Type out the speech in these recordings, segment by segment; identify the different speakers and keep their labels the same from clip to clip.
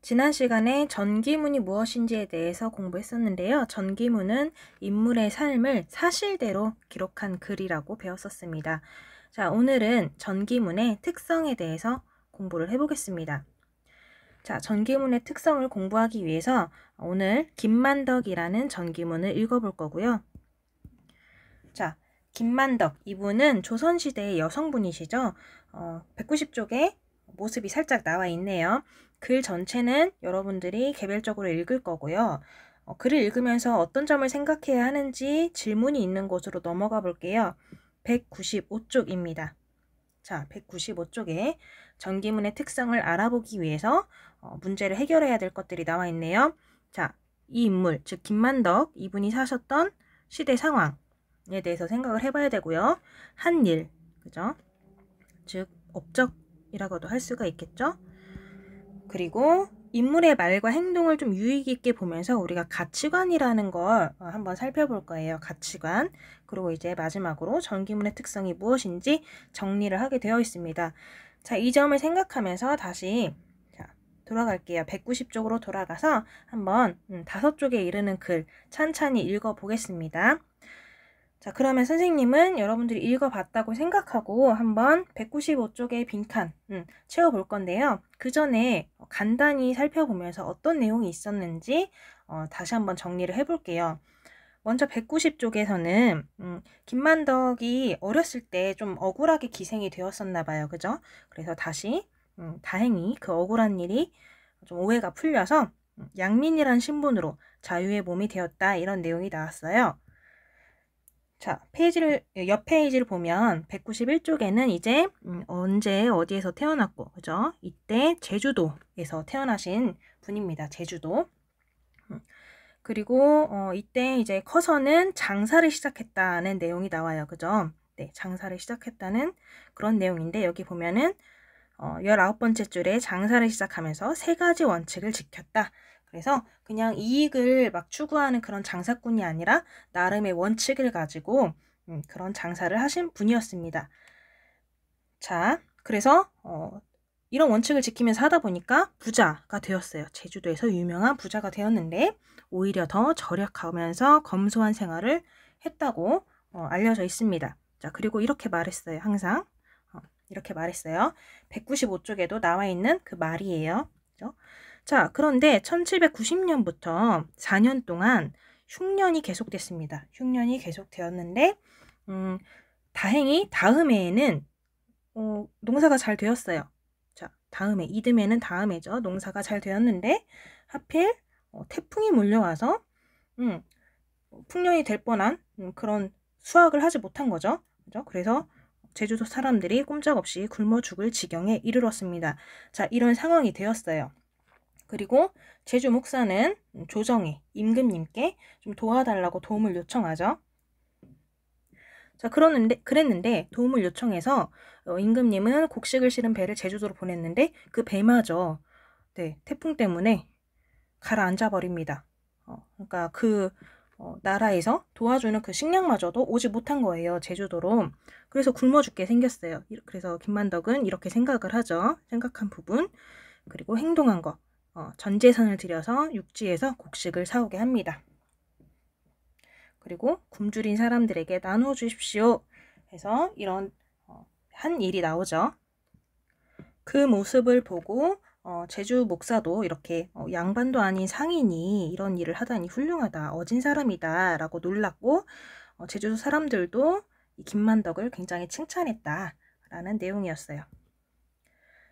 Speaker 1: 지난 시간에 전기문이 무엇인지에 대해서 공부했었는데요. 전기문은 인물의 삶을 사실대로 기록한 글이라고 배웠었습니다. 자, 오늘은 전기문의 특성에 대해서 공부를 해보겠습니다. 자, 전기문의 특성을 공부하기 위해서 오늘 김만덕이라는 전기문을 읽어볼 거고요. 자, 김만덕, 이분은 조선시대의 여성분이시죠. 190쪽에 모습이 살짝 나와 있네요. 글 전체는 여러분들이 개별적으로 읽을 거고요. 글을 읽으면서 어떤 점을 생각해야 하는지 질문이 있는 곳으로 넘어가 볼게요. 195쪽입니다. 자, 195쪽에 전기문의 특성을 알아보기 위해서 문제를 해결해야 될 것들이 나와 있네요. 자, 이 인물, 즉 김만덕, 이분이 사셨던 시대 상황에 대해서 생각을 해봐야 되고요. 한 일, 그죠? 즉 업적이라고도 할 수가 있겠죠? 그리고 인물의 말과 행동을 좀 유의 깊게 보면서 우리가 가치관이라는 걸 한번 살펴볼 거예요. 가치관. 그리고 이제 마지막으로 전기문의 특성이 무엇인지 정리를 하게 되어 있습니다. 자, 이 점을 생각하면서 다시 돌아갈게요. 190쪽으로 돌아가서 한번 5쪽에 이르는 글 찬찬히 읽어보겠습니다. 자, 그러면 선생님은 여러분들이 읽어봤다고 생각하고 한번 195쪽의 빈칸 채워볼 건데요. 그 전에 간단히 살펴보면서 어떤 내용이 있었는지 다시 한번 정리를 해볼게요. 먼저 190쪽에서는 김만덕이 어렸을 때 좀 억울하게 기생이 되었었나 봐요. 그죠? 그래서 다시 다행히 그 억울한 일이 좀 오해가 풀려서 양민이란 신분으로 자유의 몸이 되었다. 이런 내용이 나왔어요. 자, 옆 페이지를 보면 191쪽에는 이제 언제 어디에서 태어났고, 그죠? 이때 제주도에서 태어나신 분입니다. 제주도. 그리고 이때 이제 커서는 장사를 시작했다는 내용이 나와요. 그죠? 네, 장사를 시작했다는 그런 내용인데 여기 보면은 19번째 줄에 장사를 시작하면서 3가지 원칙을 지켰다. 그래서 그냥 이익을 막 추구하는 그런 장사꾼이 아니라 나름의 원칙을 가지고 그런 장사를 하신 분이었습니다. 자, 그래서 이런 원칙을 지키면서 하다 보니까 부자가 되었어요. 제주도에서 유명한 부자가 되었는데 오히려 더 절약하면서 검소한 생활을 했다고 알려져 있습니다. 자, 그리고 이렇게 말했어요. 항상 이렇게 말했어요. 195쪽에도 나와 있는 그 말이에요. 그렇죠? 자, 그런데 1790년부터 4년 동안 흉년이 계속됐습니다. 흉년이 계속되었는데 다행히 다음 해에는 농사가 잘 되었어요. 자, 다음해 이듬해는 다음해죠. 농사가 잘 되었는데 하필 태풍이 몰려와서 풍년이 될 뻔한 그런 수확을 하지 못한 거죠. 그죠? 그래서 제주도 사람들이 꼼짝없이 굶어 죽을 지경에 이르렀습니다. 자, 이런 상황이 되었어요. 그리고 제주 목사는 조정에 임금님께 좀 도와달라고 도움을 요청하죠. 자, 그랬는데 도움을 요청해서 임금님은 곡식을 실은 배를 제주도로 보냈는데 그 배마저 태풍 때문에 가라앉아 버립니다. 그러니까 그 나라에서 도와주는 그 식량마저도 오지 못한 거예요. 제주도로. 그래서 굶어 죽게 생겼어요. 그래서 김만덕은 이렇게 생각을 하죠. 생각한 부분. 그리고 행동한 거. 전 재산을 들여서 육지에서 곡식을 사오게 합니다. 그리고 굶주린 사람들에게 나누어 주십시오. 해서 이런 한 일이 나오죠. 그 모습을 보고 제주 목사도 이렇게 양반도 아닌 상인이 이런 일을 하다니 훌륭하다. 어진 사람이다. 라고 놀랐고 제주도 사람들도 이 김만덕을 굉장히 칭찬했다. 라는 내용이었어요.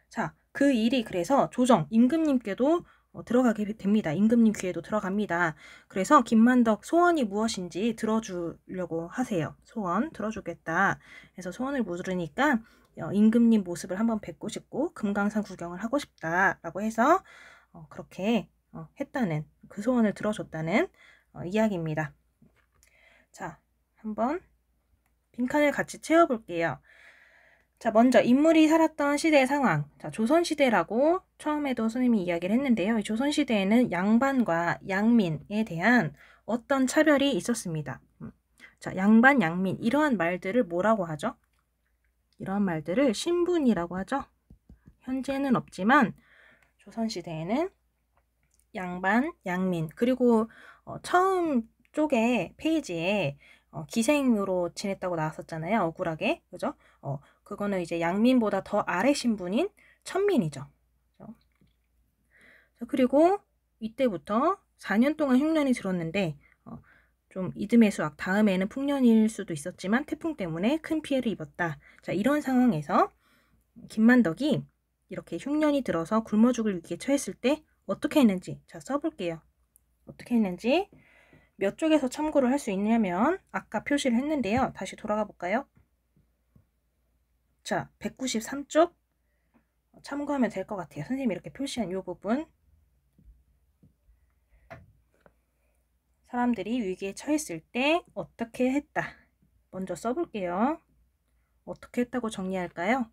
Speaker 1: 자, 그 일이 그래서 조정, 임금님께도 들어가게 됩니다. 임금님 귀에도 들어갑니다. 그래서 김만덕 소원이 무엇인지 들어주려고 하세요. 소원 들어주겠다. 그래서 소원을 물으니까 임금님 모습을 한번 뵙고 싶고 금강산 구경을 하고 싶다라고 해서 그렇게 했다는 그 소원을 들어줬다는 이야기입니다. 자, 한번 빈칸을 같이 채워볼게요. 자, 먼저 인물이 살았던 시대의 상황. 자, 조선시대라고 처음에도 선생님이 이야기를 했는데요. 이 조선시대에는 양반과 양민에 대한 어떤 차별이 있었습니다. 자, 양반, 양민 이러한 말들을 뭐라고 하죠? 이러한 말들을 신분이라고 하죠. 현재는 없지만 조선시대에는 양반, 양민. 그리고 처음 쪽에 페이지에 기생으로 지냈다고 나왔었잖아요. 억울하게. 그죠? 그거는 이제 양민보다 더 아래 신분인 천민이죠. 그죠? 그리고 이때부터 4년 동안 흉년이 들었는데 좀 이듬해 수학, 다음에는 풍년일 수도 있었지만 태풍 때문에 큰 피해를 입었다. 자, 이런 상황에서 김만덕이 이렇게 흉년이 들어서 굶어 죽을 위기에 처했을 때 어떻게 했는지 자 써볼게요. 어떻게 했는지 몇 쪽에서 참고를 할 수 있냐면 아까 표시를 했는데요. 다시 돌아가 볼까요? 자, 193쪽 참고하면 될 것 같아요. 선생님이 이렇게 표시한 이 부분. 사람들이 위기에 처했을 때 어떻게 했다. 먼저 써볼게요. 어떻게 했다고 정리할까요?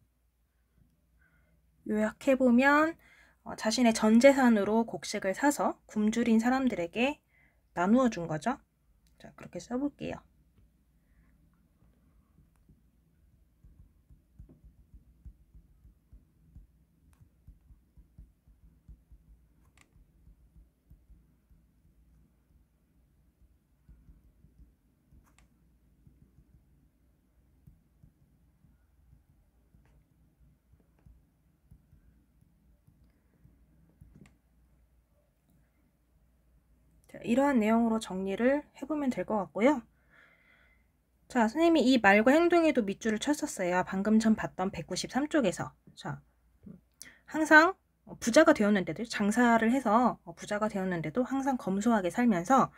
Speaker 1: 요약해보면 자신의 전 재산으로 곡식을 사서 굶주린 사람들에게 나누어 준 거죠. 자, 그렇게 써볼게요. 자, 이러한 내용으로 정리를 해보면 될 것 같고요. 자, 선생님이 이 말과 행동에도 밑줄을 쳤었어요. 방금 전 봤던 193쪽에서. 자, 항상 부자가 되었는데도, 장사를 해서 부자가 되었는데도 항상 검소하게 살면서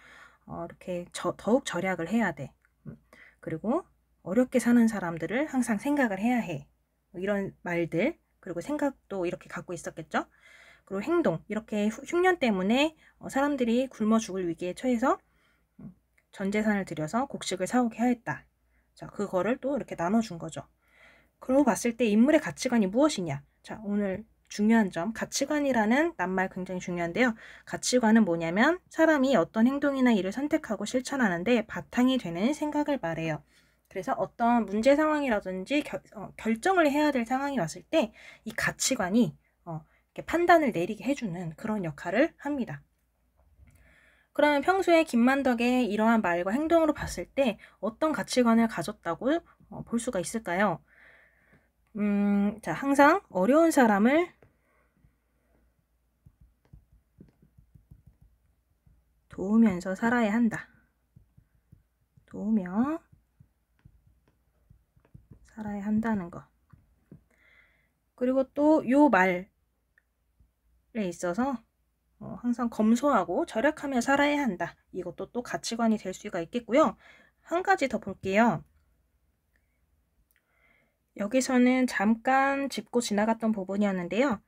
Speaker 1: 이렇게 더욱 절약을 해야 돼. 그리고 어렵게 사는 사람들을 항상 생각을 해야 해. 이런 말들, 그리고 생각도 이렇게 갖고 있었겠죠. 그리고 행동, 이렇게 흉년 때문에 사람들이 굶어 죽을 위기에 처해서 전 재산을 들여서 곡식을 사오게 하였다. 자, 그거를 또 이렇게 나눠준 거죠. 그러고 봤을 때 인물의 가치관이 무엇이냐? 자, 오늘 중요한 점, 가치관이라는 낱말 굉장히 중요한데요. 가치관은 뭐냐면 사람이 어떤 행동이나 일을 선택하고 실천하는데 바탕이 되는 생각을 말해요. 그래서 어떤 문제 상황이라든지 결정을 해야 될 상황이 왔을 때 이 가치관이 이렇게 판단을 내리게 해주는 그런 역할을 합니다. 그러면 평소에 김만덕의 이러한 말과 행동으로 봤을 때 어떤 가치관을 가졌다고 볼 수가 있을까요? 자, 항상 어려운 사람을 도우면서 살아야 한다. 도우며 살아야 한다는 거. 그리고 또 요 말에 있어서 항상 검소하고 절약하며 살아야 한다. 이것도 또 가치관이 될 수가 있겠고요. 한 가지 더 볼게요. 여기서는 잠깐 짚고 지나갔던 부분이었는데요.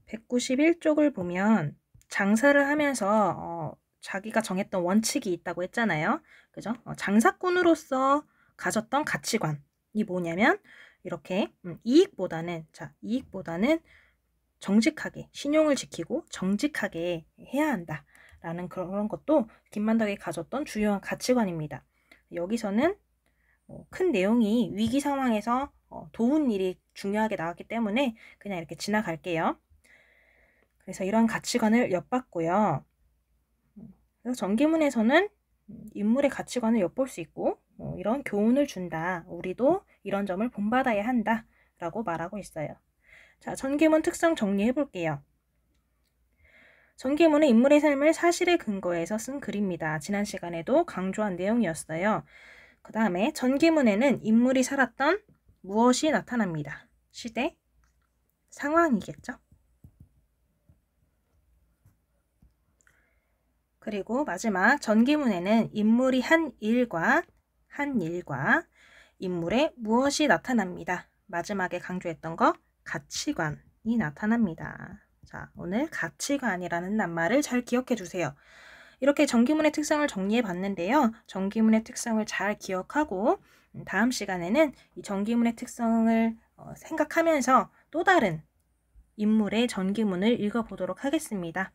Speaker 1: 191쪽을 보면 장사를 하면서 자기가 정했던 원칙이 있다고 했잖아요. 그죠? 장사꾼으로서 가졌던 가치관이 뭐냐면 이렇게 이익보다는 정직하게, 신용을 지키고 정직하게 해야 한다라는 그런 것도 김만덕이 가졌던 주요한 가치관입니다. 여기서는 큰 내용이 위기 상황에서 도운 일이 중요하게 나왔기 때문에 그냥 이렇게 지나갈게요. 그래서 이런 가치관을 엿봤고요. 그래서 전기문에서는 인물의 가치관을 엿볼 수 있고 이런 교훈을 준다. 우리도 이런 점을 본받아야 한다. 라고 말하고 있어요. 자, 전기문 특성 정리해 볼게요. 전기문은 인물의 삶을 사실에 근거해서 쓴 글입니다. 지난 시간에도 강조한 내용이었어요. 그 다음에 전기문에는 인물이 살았던 무엇이 나타납니다. 시대, 상황이겠죠. 그리고 마지막 전기문에는 인물이 한 일과 인물의 무엇이 나타납니다. 마지막에 강조했던 거 가치관이 나타납니다. 자, 오늘 가치관이라는 낱말을 잘 기억해 주세요. 이렇게 전기문의 특성을 정리해 봤는데요. 전기문의 특성을 잘 기억하고 다음 시간에는 이 전기문의 특성을 생각하면서 또 다른 인물의 전기문을 읽어보도록 하겠습니다.